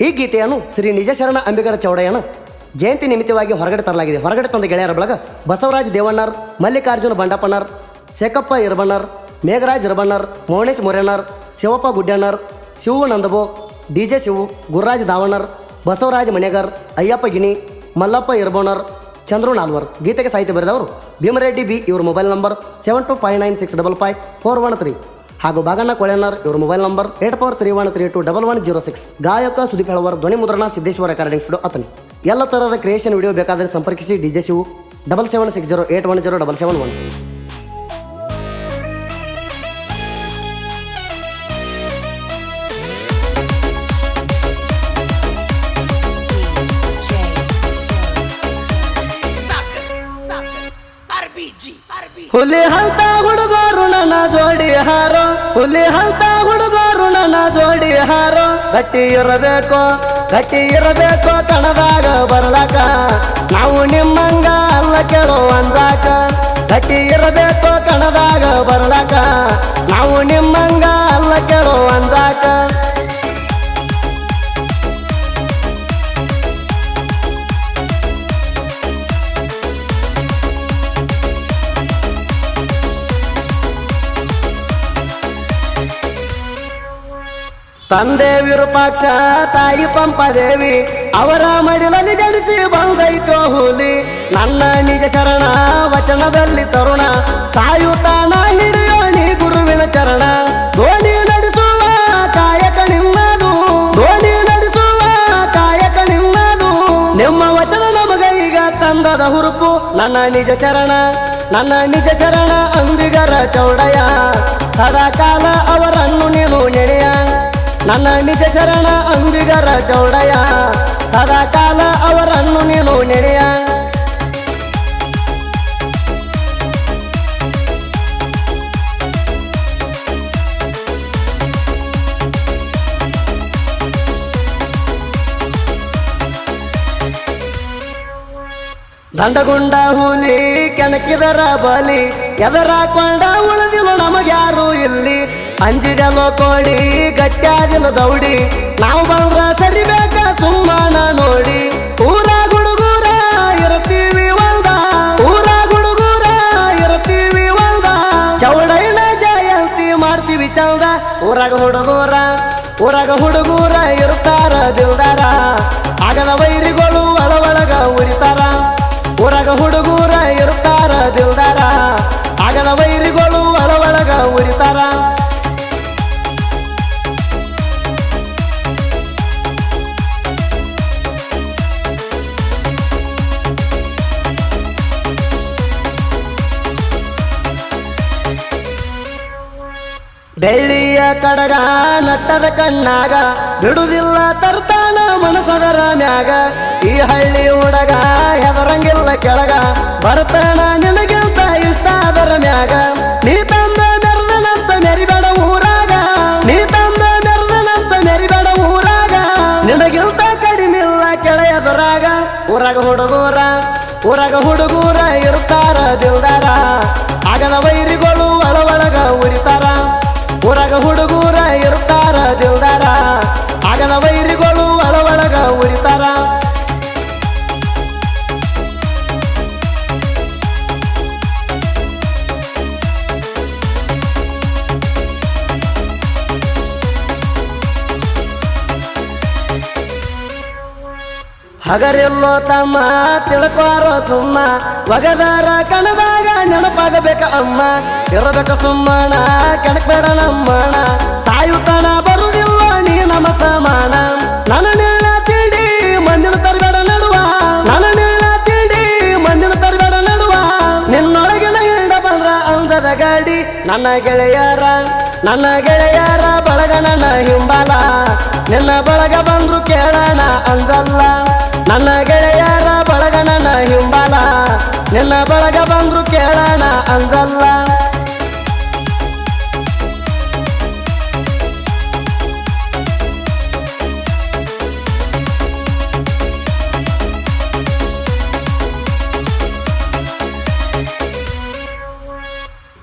ಈ ಗೀತೆಯನ್ನು ಶ್ರೀ ನಿಜಶರಣ ಅಂಬಿಗರ ಚೌಡಯ್ಯನ ಜಯಂತಿ ನಿಮಿತ್ತವಾಗಿ ಹೊರಗಡೆ ತರಲಾಗಿದೆ. ಹೊರಗಡೆ ತಂದ ಗೆಳೆಯರ ಬಳಗ ಬಸವರಾಜ್ ದೇವಣ್ಣರ್, ಮಲ್ಲಿಕಾರ್ಜುನ ಬಂಡಪ್ಪನರ್, ಶೇಖಪ್ಪ ಇರ್ಬಣ್ಣರ್, ಮೇಘರಾಜ್ ಇರ್ಬಣ್ಣರ್, ಮೋಹನೇಶ್ ಮೊರೇನರ್, ಶಿವಪ್ಪ ಗುಡ್ಡಣ್ಣರ್, ಶಿವು ನಂದಬೋ, DJ ಶಿವು, ಗುರುರಾಜ್ ದಾವಣ್ಣರ್, ಬಸವರಾಜ್ ಮನೆಗರ್, ಅಯ್ಯಪ್ಪ ಗಿಣಿ, ಮಲ್ಲಪ್ಪ ಇರ್ಬೋಣರ್, ಚಂದ್ರು ನಾಲ್ವರ್. ಗೀತೆಗೆ ಸಾಹಿತ್ಯ ಬರೆದವರು ಭೀಮರೆಡ್ಡಿ ಬಿ. ಇವ್ರ ಮೊಬೈಲ್ ನಂಬರ್ 7259655413 ಹಾಗೂ ಬಾಗಣ್ಣ ಕೊಳೆನರ್. ಇವ್ರ ಮೊಬೈಲ್ ನಂಬರ್ 8431321106. ಗಾಯಕ ಸುದೀಪ್ ಹೆಳವರ್. ಧ್ವನಿ ಮುದ್ರಣ ಸಿದ್ದೇಶ್ವರ ರೆಕಾರ್ಡಿಂಗ್ ಸ್ಟುಡಿಯೋ ಅತನಿ. ಎಲ್ಲ ಥರದ ಕ್ರಿಯೇಷನ್ ವಿಡಿಯೋ ಬೇಕಾದರೆ ಸಂಪರ್ಕಿಸಿ DJ ಶಿವು 7760810771. ಹುಲಿ ಹಂತ ಹುಡುಗರು ನನ್ನ ಜೋಡಿ ಹಾರೋ, ಹುಲಿ ಹಂತ ಹುಡುಗರು ನನ್ನ ಜೋಡಿ ಹಾರೋ. ಗಟ್ಟಿ ಇರಬೇಕು ಕಣದಾಗ ಬರ್ಲಾಕ, ನಾವು ನಿಮ್ಮಂಗ ಅಲ್ಲ ಕೇಳೋ ಅಂಜಾಕ. ಗಟ್ಟಿ ಇರಬೇಕು ಕಣದಾಗ ಬರ್ಲಾಕ, ನಾವು ನಿಮ್ಮಂಗ ಅಲ್ಲ ಕೇಳೋ ಅಂಜಾಕ. ತಂದೆ ವಿರೂಪಾಕ್ಷ, ತಾಯಿ ಪಂಪದೇವಿ, ಅವರ ಮಡಿಲಲ್ಲಿ ಜನಿಸಿ ಬಂದೈತೋ ಹುಲಿ. ನನ್ನ ನಿಜ ಶರಣ ವಚನದಲ್ಲಿ ತರುಣ, ಸಾಯುತ್ತಾನ ಹಿಡಿಯೋ ನೀ ಗುರುವಿನ ಚರಣ. ಧ್ವನಿ ನಡೆಸುವ ಕಾಯಕ ನಿಮ್ಮದು, ಧ್ವನಿ ನಡೆಸುವ ಕಾಯಕ ನಿಮ್ಮದು. ನಿಮ್ಮ ವಚನ ನಮಗ ಈಗ ತಂದದ ಹುರುಪು. ನನ್ನ ನಿಜ ಶರಣ ಅಂಬಿಗರ ಚೌಡಯ್ಯ, ಸದಾ ಕಾಲ ಅವರನ್ನು ನೀನು ನೆನೆಯ. ನನ್ನ ನಿಜ ಶರಣ ಅಂಬಿಗರ ಚೌಡಯ್ಯ, ಸದಾ ಕಾಲ ಅವರನ್ನು ನೀನು ನೆನೆಯ. ದಂಡಗುಂಡ ಹುಲಿ ಕೆಣಕಿದರ ಬಲಿ, ಎದರಾಕೊಂಡ ಉಳಿದಿಲ್ಲ ನಮಗ್ಯಾರು ಇಲ್ಲಿ. ಅಂಜಿದೆಲೋ ಕೋಡಿ ಗಟ್ಟ್ಯಾದಿಲ್ಲ ದೌಡಿ, ನಾವು ಬಂದ್ರ ಸರಿಬೇಕ ಸುಮ್ಮನ ನೋಡಿ. ಊರ ಗುಡುಗೂರ ಇರ್ತೀವಿ ಒಂದ, ಊರ ಗುಡುಗೂರ ಇರ್ತೀವಿ ಒಂದ. ಚೌಡಯ್ಯನ ಜಯಂತಿ ಮಾಡ್ತೀವಿ ಚಂದ. ಊರಾಗ ಹುಡುಗೂರ ಇರ್ತಾರ ದಿಲ್ದಾರ, ಆಗದ ವೈರಿಗಳು ಒಳಗ ಉರಿತಾರ. ಊರಾಗ ಹುಡುಗೂರ ಇರ್ತಾರ ದಿಲ್ದಾರ, ಆಗದ ವೈರಿಗಳು ಒಳಗ ಉರಿತಾರ. ಬೆಳ್ಳಿಯ ಕಡಗ ನಟ್ಟದ ಕಣ್ಣಾಗ, ಬಿಡುದಿಲ್ಲ ತರ್ತಾನ ಮನಸದರ ಮ್ಯಾಗ. ಈ ಹಳ್ಳಿ ಹುಡಗ ಹೆದರಂಗಿಲ್ಲ ಕೆಳಗ, ಬರ್ತಾನ ನಿನಗಿಂತ ಇಷ್ಟ ಅದರ ಮ್ಯಾಗ. ನೀ ತಂದ ಮೆರೆದನಂತ ಮೆರಿಬೇಡ ಊರಾಗ, ನೀ ತಂದ ಮೆರೆದನಂತ ಮೆರಿಬೇಡ ಊರಾಗ. ನಿನಗಿಂತ ಕಡಿಮಿಲ್ಲ ಕೆಳೆಯದರಾಗ. ಊರಾಗ ಹುಡುಗೂರ ಇರ್ತಾರ ದಿಲ್ದಾರ, ಆಗದ ವೈರಿಗಳು ಒಳಗ ಉರಿತಾರ. ಊರಾಗ ಹುಡುಗೂರ ಇರ್ತಾರ ದಿಲ್ದಾರ, ಆಗದ ವೈರಿಗಳು ಒಳಗ ಉರಿತಾರ. ಹಗರಿಲ್ಲೋ ತಮ್ಮ ತಿಳ್ಕೋರೋ ಸುಮ್ಮ, ಒಗದಾರ ಕಣದಾಗ ನೆನಪಾಗಬೇಕ ಅಮ್ಮ. ಇರಬೇಕ ಸುಮ್ಮನ ಕೆಣಕ್ಬೇಡ ನಮ್ಮಣ, ಸಾಯುತ್ತಾನ ಬರುದಿಲ್ಲ ನೀ ನಮ್ಮ ಸಮಾನ. ನನ್ನ ನೀಳ ತಿಂಡಿ ಮಂದಿನ ತರಬೇಡ ನಡುವ, ನನ್ನ ನೀಳ ತಿಂಡಿ ಮಂದಿನ ತರಬೇಡ ನಡುವ. ನಿನ್ನೊಳಗಿನ ಹಿಂಡ ಬಂದ್ರ ಅಂಜದ ಗಾಡಿ. ನನ್ನ ಗೆಳೆಯರ ಬಳಗ ನನ್ನ ಹಿಂಬಾಲ, ನಿನ್ನ ಬಳಗ ಬಂದ್ರು ಕೇಳಣ ಅಂಜಲ್ಲ. ನನ್ನ ಗೆಳೆಯರ ಬಳಗ ನನ್ನ ಹಿಂಬಾಲ, ನಿನ್ನ ಬಳಗ ಬಂದ್ರು ಕೇಳಣ ಅಂಜಲ್ಲ.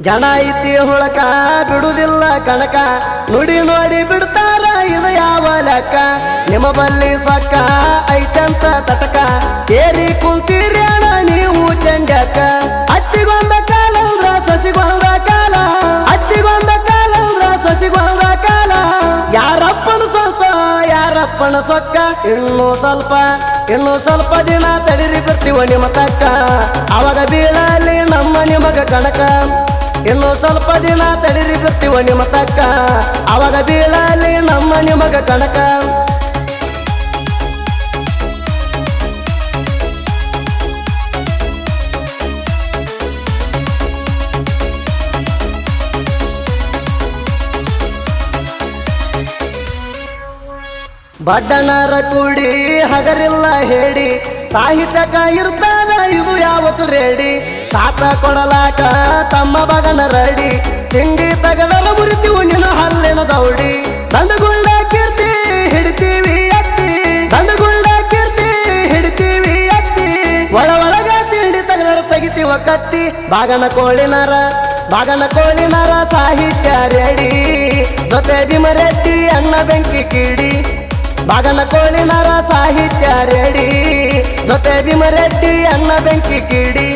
ಜನ ಐತಿ ಹುಳಕ ಬಿಡುದಿಲ್ಲ ಕಣಕ, ನುಡಿ ನೋಡಿ ಬಿಡ್ತಾರ ಇದು ಯಾವ ಲೆಕ್ಕ ನಿಮ್ಮ ಬಲ್ಲಿ ಸೊಕ್ಕ ಐತಂತ ತಟಕ ಏರಿ ಕುಂತೀರಿ ಅಣ್ಣ ನೀವು ಚಂಡಕ ಅತ್ತಿಗೊಂದ ಕಾಲ ಅಂದ್ರ ಸಸಿಗೊಂದ ಕಾಲ ಅತ್ತಿಗೊಂದ ಕಾಲ ಅಂದ್ರ ಸಸಿಗೊಂದ ಕಾಲ ಯಾರಪ್ಪನ ಸೊಕ್ಕ ಯಾರಪ್ಪನ ಸೊಕ್ಕ ಇನ್ನೂ ಸ್ವಲ್ಪ ದಿನ ತಡಿರಿ ಬರ್ತೀವ ನಿಮ್ಮ ತಕ್ಕ ಅವಾಗ ಬೀಳಲಿ ನಮ್ಮ ನಿಮಗ ಕಣಕ ಇನ್ನೂ ಸ್ವಲ್ಪ ದಿನ ತಡಿರಿ ಬರ್ತೀವ ನಿಮ್ಮ ತಕ್ಕ ಅವಾಗ ಬೀಳಲಿ ನಮ್ಮ ನಿಮಗ ಕಣಕ ಬಡ್ಡನರ ಕೂಡಿ ಹಗರಿಲ್ಲ ಹೇಳಿ ಸಾಹಿತ್ಯಕ ಇರ್ತಾನ ಇದು ಯಾವತ್ತು ರೇಡಿ ಸಾತ ಕೊಡಲಾಕ ತಮ್ಮ ಬಗನ ರಡಿ ತಿಂಡಿ ತಗದರ ಮುರಿತೀವಿ ನಿನ್ನ ಹಲ್ಲಿನ ದೌಡಿ ದಂಡಗುಳ್ಳ ಕೀರ್ತಿ ಹಿಡಿತೀವಿ ಎತ್ತಿ ದಂಡಗುಳ್ಳ ಕೀರ್ತಿ ಹಿಡಿತೀವಿ ಎತ್ತಿ ಒಳಗ ತಿಂಡಿ ತಗದರ ತೆಗಿತೀವ ಕತ್ತಿ ಬಾಗನ ಕೋಳಿನರ ಸಾಹಿತ್ಯ ರೇಡಿ ಜೊತೆ ಭೀಮರೆಡ್ಡಿ ಅಣ್ಣ ಬೆಂಕಿ ಕಿಡಿ ಬಾಗನ ಕೋಳಿನರ ಸಾಹಿತ್ಯ ರೇಡಿ ಜೊತೆ ಭೀಮರೆಡ್ಡಿ ಅಣ್ಣ ಬೆಂಕಿ ಕಿಡಿ